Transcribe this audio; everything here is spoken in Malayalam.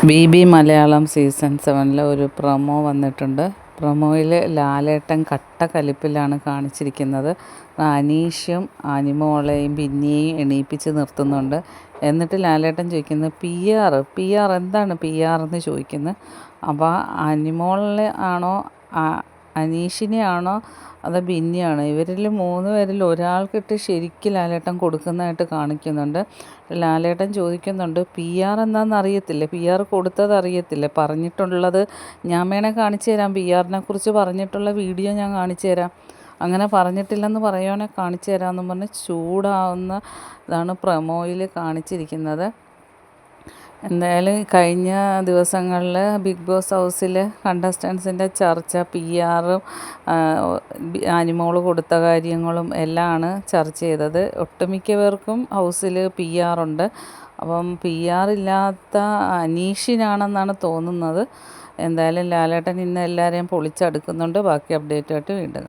BB മലയാളം സീസൺ 7 ഒരു പ്രൊമോ വന്നിട്ടുണ്ട്. പ്രൊമോയിൽ ലാലേട്ടൻ കട്ട കലിപ്പിലാണ് കാണിച്ചിരിക്കുന്നത്. അനീഷും അനിമോളെയും ബിന്നിയെയും എണീപ്പിച്ച് നിർത്തുന്നുണ്ട്. എന്നിട്ട് ലാലേട്ടൻ ചോദിക്കുന്നത് പി ആർ എന്താണ് PR എന്ന് ചോദിക്കുന്നത്. അപ്പോൾ അനിമോളിനെ ആണോ അനീഷിനെ ആണോ അതോ ബിന്നിയാണോ, ഇവരിൽ 3 പേരിൽ ഒരാൾക്കിട്ട് ശരിക്കും ലാലേട്ടൻ കൊടുക്കുന്നതായിട്ട് കാണിക്കുന്നുണ്ട്. ലാലേട്ടൻ ചോദിക്കുന്നുണ്ട് PR എന്താണെന്ന് അറിയത്തില്ലേ, PR കൊടുത്തത് അറിയത്തില്ലേ, പറഞ്ഞിട്ടുള്ളത് ഞാൻ വേണേൽ കാണിച്ചു തരാം, PRനെ കുറിച്ച് പറഞ്ഞിട്ടുള്ള വീഡിയോ ഞാൻ കാണിച്ചു തരാം, അങ്ങനെ പറഞ്ഞിട്ടില്ലെന്ന് പറയുവാണെങ്കിൽ കാണിച്ചു തരാമെന്നും പറഞ്ഞ് ചൂടാവുന്ന ഇതാണ് പ്രൊമോയിൽ കാണിച്ചിരിക്കുന്നത്. എന്തായാലും കഴിഞ്ഞ ദിവസങ്ങളിൽ ബിഗ് ബോസ് ഹൗസിൽ കണ്ടസ്റ്റൻസിൻ്റെ ചർച്ച PR-ഉം അനിമോൾ കൊടുത്ത കാര്യങ്ങളും എല്ലാമാണ് ചർച്ച ചെയ്തത്. ഒട്ടുമിക്ക പേർക്കും ഹൗസിൽ PR ഉണ്ട്. അപ്പം PR ഇല്ലാത്ത അനീഷിനാണെന്നാണ് തോന്നുന്നത്. എന്തായാലും ലാലേട്ടൻ ഇന്ന് എല്ലാവരെയും പൊളിച്ചടുക്കുന്നുണ്ട്. ബാക്കി അപ്ഡേറ്റായിട്ട് വീണ്ടും